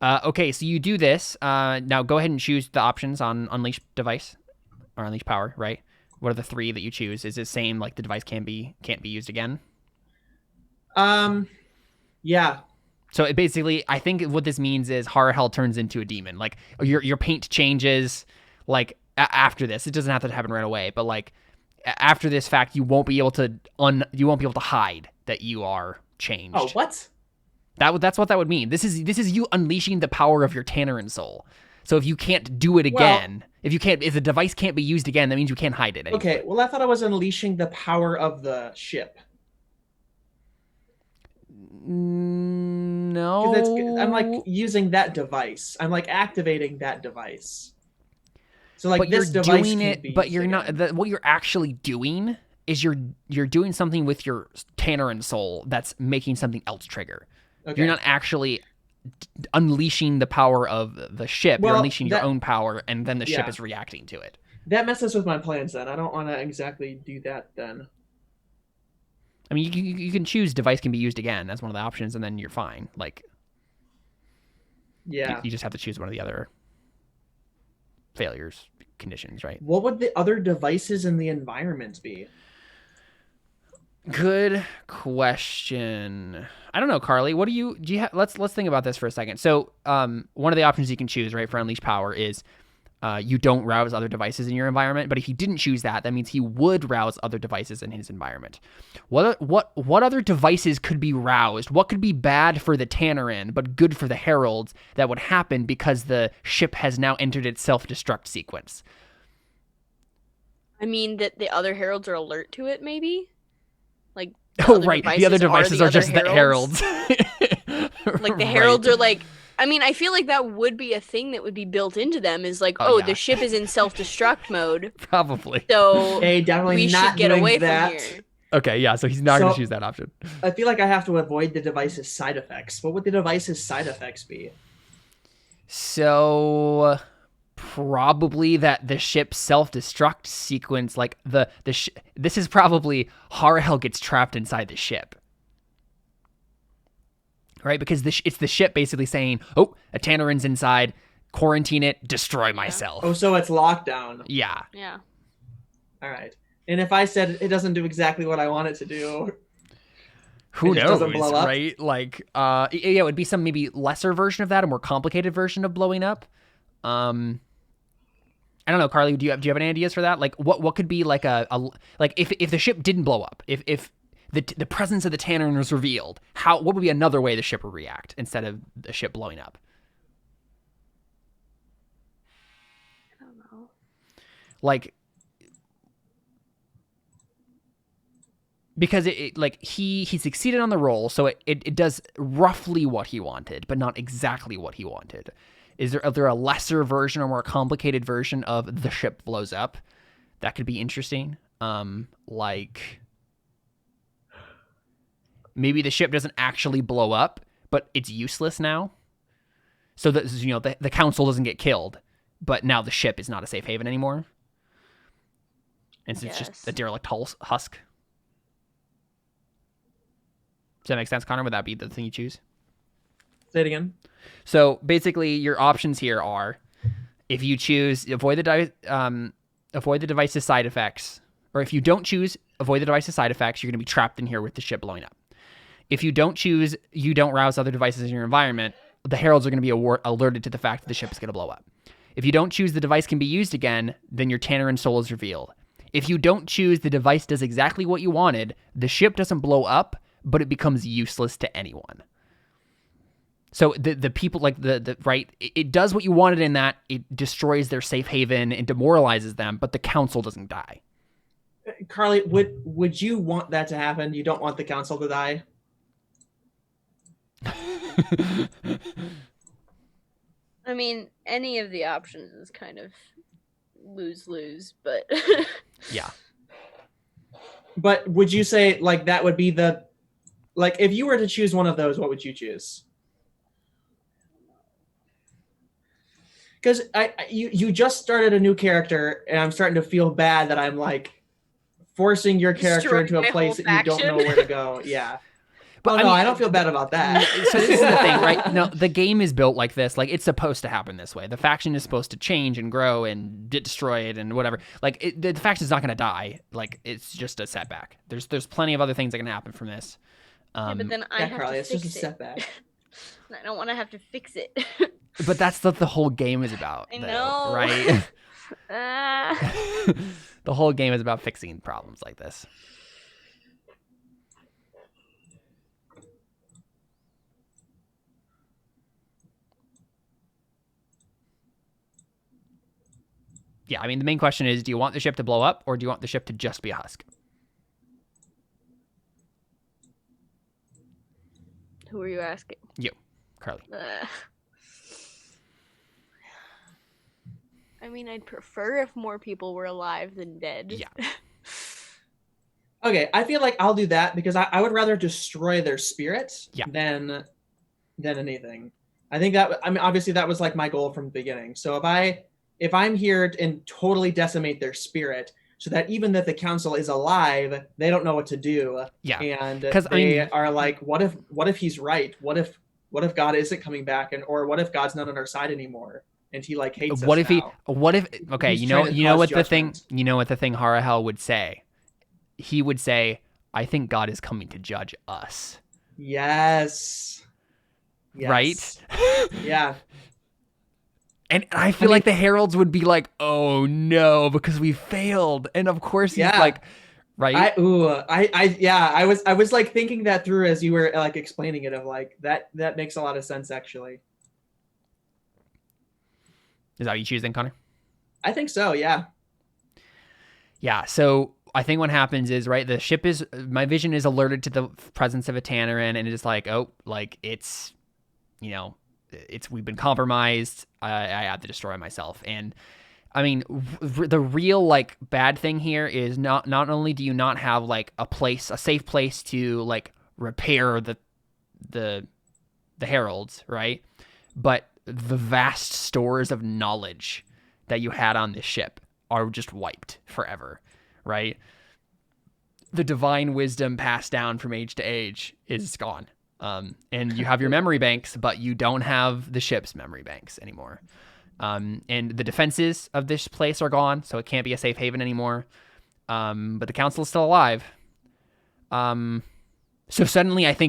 Okay, so you do this. Now go ahead and choose the options on unleash device or unleash power, right? What are the three that you choose? Is it same like the device can't be used again? Yeah. So it basically, I think what this means is Horror Hell turns into a demon. Like your paint changes like after this. It doesn't have to happen right away, but like after this fact, you won't be able to hide that you are changed. Oh, what? That's what that would mean. This is you unleashing the power of your Tannerin soul. So if you can't do it again, if the device can't be used again, that means you can't hide it anymore. Okay, well, I thought I was unleashing the power of the ship. No. I'm like using that device. I'm like activating that device. So like but this you're device doing can't it, be but used you're again. not. What you're actually doing is you're doing something with your Tannerin soul that's making something else trigger. Okay. You're not actually unleashing the power of the ship. You're Well, unleashing your that- own power, and then the ship Yeah. is reacting to it. That messes with my plans then. I don't want to exactly do that then. I mean, you can choose device can be used again as one of the options, and then you're fine. Like, Yeah. you just have to choose one of the other failures conditions, right? What would the other devices in the environment be? Good question. I don't know, Carly. What do you have? Let's think about this for a second. So, one of the options you can choose, right, for unleash power is you don't rouse other devices in your environment. But if he didn't choose that, that means he would rouse other devices in his environment. What other devices could be roused? What could be bad for the Tannerin but good for the Heralds that would happen because the ship has now entered its self-destruct sequence? I mean that the other heralds are alert to it, maybe. Like Oh, right. The other devices are just the heralds. Like the Right. heralds are like. I mean, I feel like that would be a thing that would be built into them. Is like, Oh, oh, yeah. the ship is in self-destruct mode, Probably. so Hey, definitely we not should get doing away that. from here. Okay, yeah, so he's not going to So- choose that option. I feel like I have to avoid the device's side effects. What would the device's side effects be? So probably that the ship's self-destruct sequence, like this is probably Horror Hell gets trapped inside the ship. Right? Because it's the ship basically saying, oh, a Tannerin's inside, quarantine it, destroy myself. Oh, so it's lockdown. Yeah. Yeah. All right. And if I said it doesn't do exactly what I want it to do, Who It just knows, doesn't blow up? right? Like, yeah, it would be some maybe lesser version of that, a more complicated version of blowing up. I don't know, Carly. Do you have any ideas for that? Like, what could be like a like if the ship didn't blow up, if the presence of the Tannerin was revealed, what would be another way the ship would react instead of the ship blowing up? I don't know. Like, because he succeeded on the roll, so it does roughly what he wanted, but not exactly what he wanted. Is there a lesser version or more complicated version of the ship blows up? That could be interesting. Like maybe the ship doesn't actually blow up, but it's useless now. So that the council doesn't get killed, but now the ship is not a safe haven anymore. And so it's just a derelict husk. Does that make sense, Connor? Would that be the thing you choose? Say it again. So basically, your options here are, if you choose avoid the device's side effects, or if you don't choose avoid the device's side effects, you're going to be trapped in here with the ship blowing up. If you don't choose you don't rouse other devices in your environment, the heralds are going to be alerted to the fact that the ship is going to blow up. If you don't choose the device can be used again, then your Tannerin soul is revealed. If you don't choose the device does exactly what you wanted, the ship doesn't blow up, but it becomes useless to anyone. So the people like the right, it does what you wanted in that it destroys their safe haven and demoralizes them, but the council doesn't die. Carly, would you want that to happen? You don't want the council to die? I mean, any of the options is kind of lose-lose, but Yeah. But would you say like that would be like if you were to choose one of those, what would you choose? Because you just started a new character, and I'm starting to feel bad that I'm like forcing your character into a place that you don't know where to go. Yeah. But I don't feel bad about that. So this is the thing, right? No, the game is built like this. Like, it's supposed to happen this way. The faction is supposed to change and grow and get destroyed and whatever. Like, the faction's not going to die. Like, it's just a setback. There's plenty of other things that can happen from this. Yeah, but then I have Carly, to it's fix just a setback. I don't want to have to fix it. But that's what the whole game is about. I though, know. Right? The whole game is about fixing problems like this. Yeah, I mean, the main question is, do you want the ship to blow up, or do you want the ship to just be a husk? Who are you asking? You, Carly. I mean, I'd prefer if more people were alive than dead. Yeah. Okay, I feel like I'll do that because I would rather destroy their spirit than anything. I think that, I mean, obviously that was like my goal from the beginning. So if I'm here and totally decimate their spirit so that even that the council is alive, they don't know what to do. Yeah. And they are like, what if he's right? What if God isn't coming back, or what if God's not on our side anymore? And he like hates us now. Okay, you know what the thing Harahel would say? He would say, I think God is coming to judge us. Yes. Right? Yeah. And I feel like the heralds would be like, oh no, because we failed. And of course he's like, right? I was like thinking that through as you were like explaining it, of like that makes a lot of sense actually. Is that what you choose then, Connor? I think so, yeah. Yeah, so I think what happens is, right, the ship is, my vision is alerted to the presence of a Tannerin, and it's like, oh, like, it's, we've been compromised, I have to destroy myself. And, I mean, the real, like, bad thing here is not only do you not have, like, a safe place to, like, repair the heralds, right, but the vast stores of knowledge that you had on this ship are just wiped forever, right? The divine wisdom passed down from age to age is gone. And you have your memory banks, but you don't have the ship's memory banks anymore. And the defenses of this place are gone, so it can't be a safe haven anymore. But the council is still alive. So suddenly this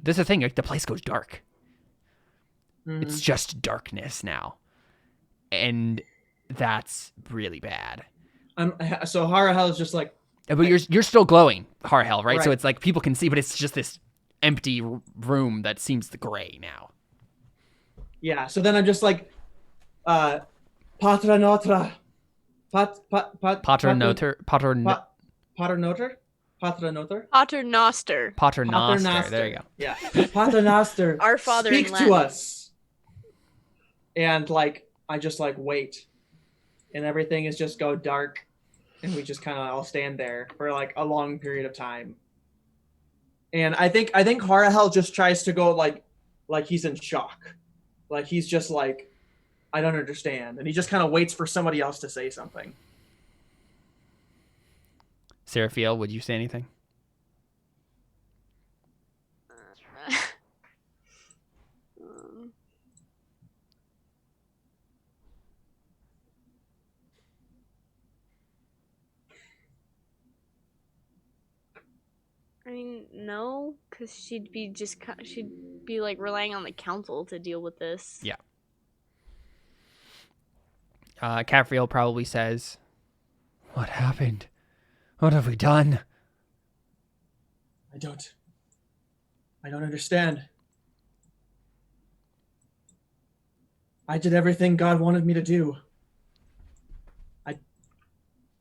is the thing, like, the place goes dark. Mm-hmm. It's just darkness now. and that's really bad. So Harahel is just like, But you're still glowing, Harhel, right? So Right. it's like people can see, but it's just this empty room that seems gray now. yeah. So then I'm just like, Patra Notre. Paternoster, Paternoster? Paternoster? Paternoster. Paternoster. There you go. Yeah. Paternoster. Our Father in Speak Latin. to us. And like, I just like wait. And everything is just go dark. And we just kind of all stand there for like a long period of time. And I think Harahel just tries to go like he's in shock. Like he's just like, I don't understand. And he just kind of waits for somebody else to say something. Seraphiel, would you say anything? I mean, no, because she'd be like relying on the council to deal with this. Yeah. Capriel probably says, "What happened? What have we done?" I don't understand. I did everything God wanted me to do.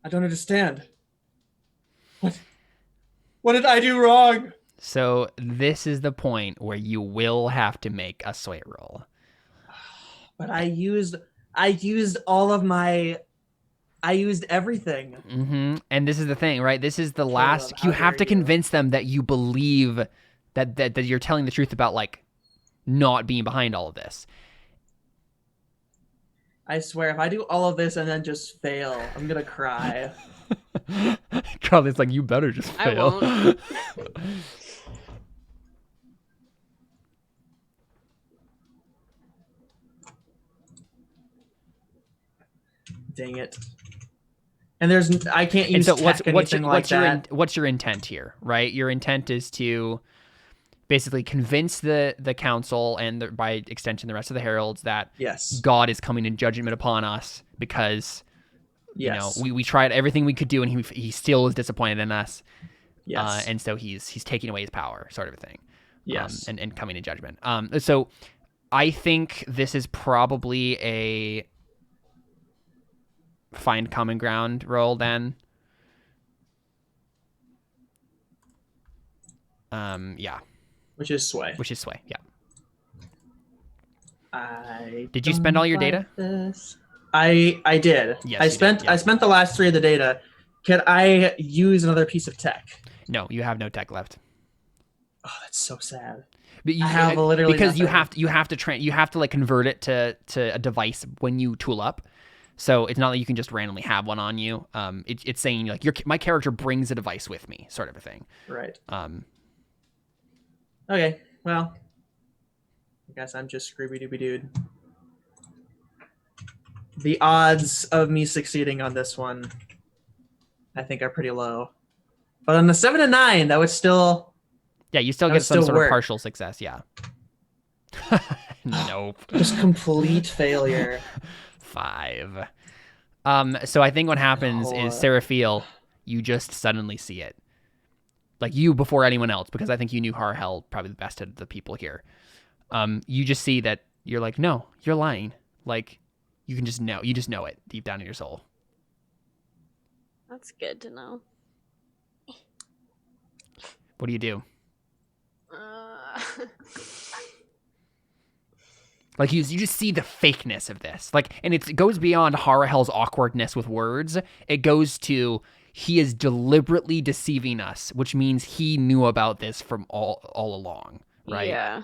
I don't understand. What did I do wrong? So this is the point where you will have to make a sway roll. But I used all of my. I used everything. Mm-hmm. And this is the thing, right? This is the last. Caleb, You how have to dare you. convince them that you believe that you're telling the truth about like not being behind all of this. I swear, if I do all of this and then just fail, I'm gonna cry. Carly's like, you better just I fail. won't. Dang it. And I can't And use so tech anything like that. what's your intent here, right? Your intent is to basically convince the council and by extension the rest of the heralds that Yes. God is coming in judgment upon us because Yes. we tried everything we could do and he still is disappointed in us. Yes. And so he's taking away his power, sort of a thing. Yes. And coming in judgment. So I think this is probably a find common ground roll then. Yeah. Which is sway. Which is sway, yeah. Did you spend all your data? I did. Yes, I you spent did, yeah. I spent the last 3 of the data. Can I use another piece of tech? No, you have no tech left. Oh, that's so sad. But you I have literally because you nothing. have to like convert it to a device when you tool up. So it's not like you can just randomly have one on you. It's saying like my character brings a device with me, sort of a thing. Right. Um, Okay. Well, I guess I'm just Scooby Dooby Dude. The odds of me succeeding on this one, I think, are pretty low. But on the 7 and 9, that was still. yeah, you still That get would some still sort work. of partial success. Yeah. Nope. Just complete failure. 5. So I think what happens is No. Seraphiel, you just suddenly see it. Like you before anyone else, because I think you knew Harhel probably the best of the people here. You just see that you're like, no, you're lying. Like you just know it deep down in your soul. That's good to know. What do you do? Like you just see the fakeness of this. Like, and it goes beyond Harahel's awkwardness with words. It goes to he is deliberately deceiving us, which means he knew about this from all along, right? Yeah.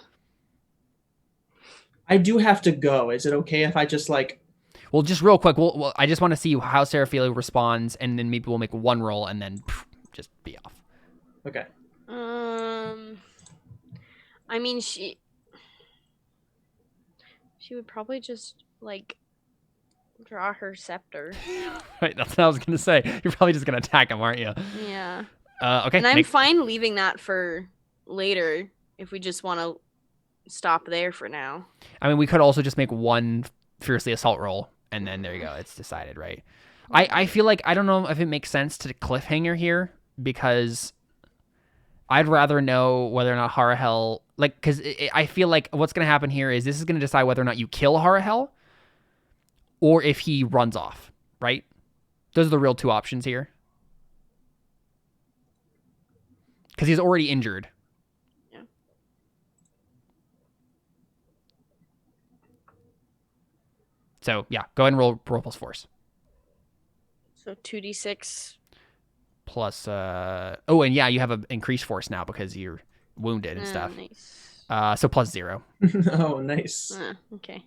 I do have to go. Is it okay if I just like? Well, just real quick, well I just want to see how Seraphiel responds, and then maybe we'll make one roll and then just be off. Okay. I mean, she would probably just like draw her scepter. Right, that's what I was gonna say. You're probably just gonna attack him, aren't you? Yeah. Okay. And I'm fine leaving that for later if we just want to stop there for now. I mean, we could also just make one fiercely assault roll and then there you go. It's decided, right? I feel like, I don't know if it makes sense to cliffhanger here, because I'd rather know whether or not Harahel, like, because I feel like what's going to happen here is this is going to decide whether or not you kill Harahel or if he runs off, right? Those are the real two options here. Because he's already injured. Yeah. So, yeah, go ahead and roll plus force. So 2d6. Plus, oh, and yeah, you have an increased force now because you're wounded and stuff. Nice. So plus 0. Oh, nice. Okay.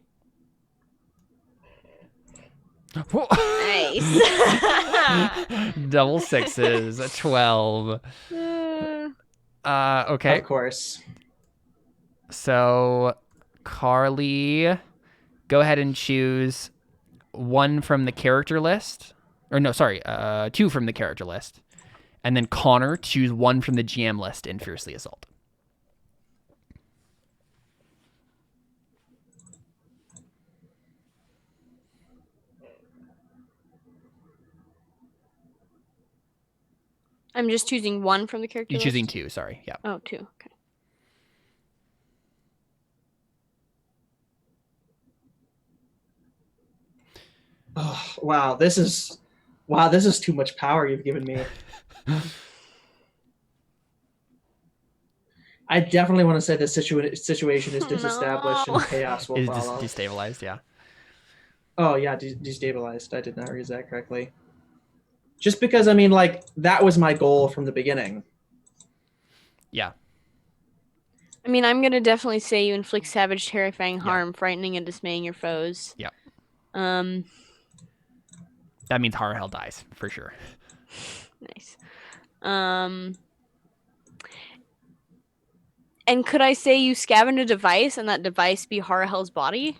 Nice. Double sixes, 12. Okay. Of course. So, Carly, go ahead and choose 1 from the character list. Or no, sorry, 2 from the character list. And then Connor, choose 1 from the GM list in Fiercely Assault. I'm just choosing 1 from the character You're list? choosing 2, sorry. Yeah. Oh, 2. Okay. Oh, wow, this is too much power you've given me. I definitely want to say the situation is disestablished and chaos will Is follow. destabilized, yeah. Oh yeah, destabilized. I did not use that correctly. Just because, I mean, like, that was my goal from the beginning. Yeah. I mean, I'm gonna definitely say you inflict savage, terrifying harm, frightening and dismaying your foes. Yeah. That means Harahel dies, for sure. Nice. And could I say you scavenge a device and that device be Harahel's body?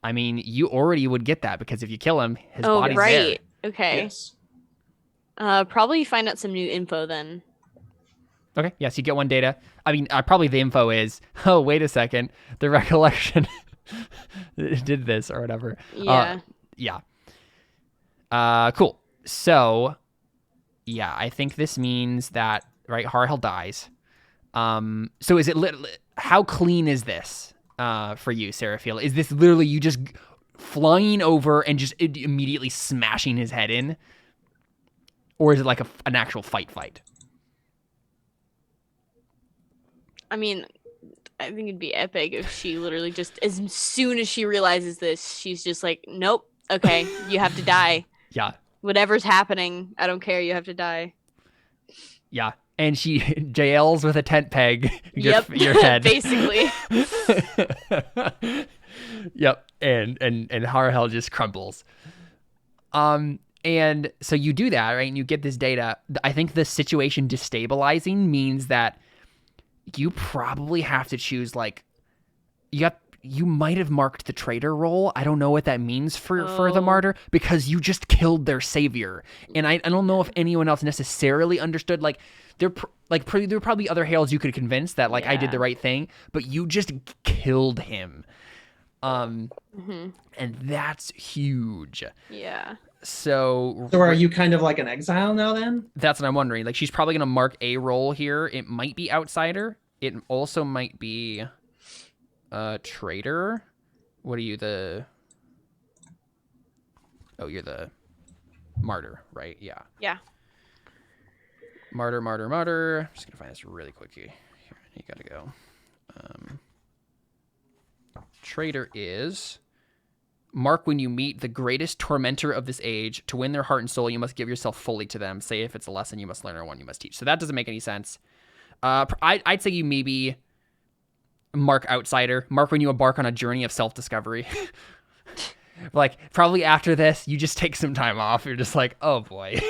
I mean, you already would get that because if you kill him, his body's right. there. Okay. Yes. Probably find out some new info then. Okay, yes, you get 1 data. I mean, probably the info is, oh, wait a second, the recollection did this or whatever. Yeah. Yeah. Cool. So, yeah, I think this means that, right, Harahel dies. So is it how clean is this for you, Seraphil? Is this literally you just flying over and just immediately smashing his head in? Or is it like an actual fight? I mean, I think it'd be epic if she literally just, as soon as she realizes this, she's just like, nope, okay, you have to die. Yeah. Whatever's happening, I don't care, you have to die. Yeah. And she jails with a tent peg your Yep. head. Basically. Yep. And Harahel just crumbles. And so you do that, right? And you get this data. I think the situation destabilizing means that you probably have to choose, like, you might have marked the traitor role. I don't know what that means for the martyr, because you just killed their savior. And I don't know if anyone else necessarily understood, like, there were probably other heralds you could convince that, like, I did the right thing, but you just killed him. And that's huge. Yeah. So are you kind of like an exile now then? That's what I'm wondering. Like, she's probably going to mark a role here. It might be outsider. It also might be traitor. What are you, you're the martyr, right? Yeah. Yeah. Martyr. I'm just going to find this really quickly. Here, you got to go. Traitor is... Mark when you meet the greatest tormentor of this age. To win their heart and soul, you must give yourself fully to them. Say if it's a lesson you must learn or one you must teach. So that doesn't make any sense. I'd say you maybe mark outsider. Mark when you embark on a journey of self-discovery. Like, probably after this, you just take some time off. You're just like, oh boy.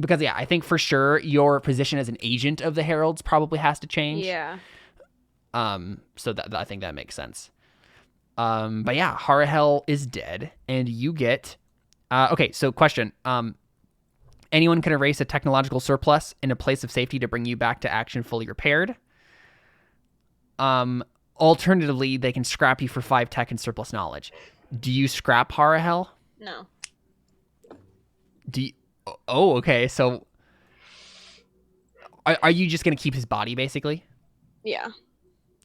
Because, yeah, I think for sure your position as an agent of the Heralds probably has to change. Yeah. So that I think that makes sense. But yeah, Harahel is dead, and you get. Okay, so question. Anyone can erase a technological surplus in a place of safety to bring you back to action fully repaired. Alternatively, they can scrap you for 5 tech and surplus knowledge. Do you scrap Harahel? No. Do you, oh, okay. So are you just going to keep his body, basically? Yeah.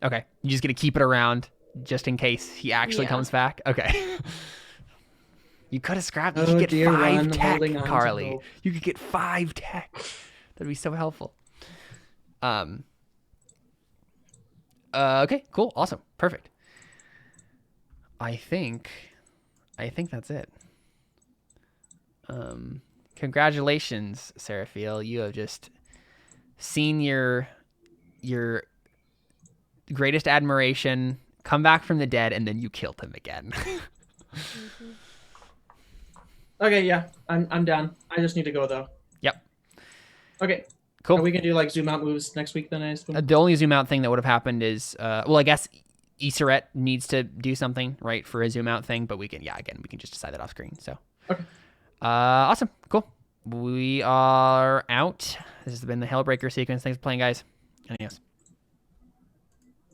Okay. You're just going to keep it around just in case he actually Yeah. comes back? Okay. You could have scrapped. You Oh, could get dear 5 one, tech, holding on to Carly. hope. You could get 5 tech. That'd be so helpful. Okay, cool. Awesome. Perfect. I think that's it. Congratulations, Seraphiel. You have just seen your greatest admiration come back from the dead, and then you killed him again. Okay, yeah, I'm down. I just need to go though. Yep. Okay. Cool. Are we gonna do like zoom out moves next week then? I assume. The only zoom out thing that would have happened is, well, I guess Iseret needs to do something, right, for a zoom out thing, but we can just decide that off screen. So, Okay. Awesome. Cool. We are out. This has been the Hellbreaker sequence. Thanks for playing, guys. Adios.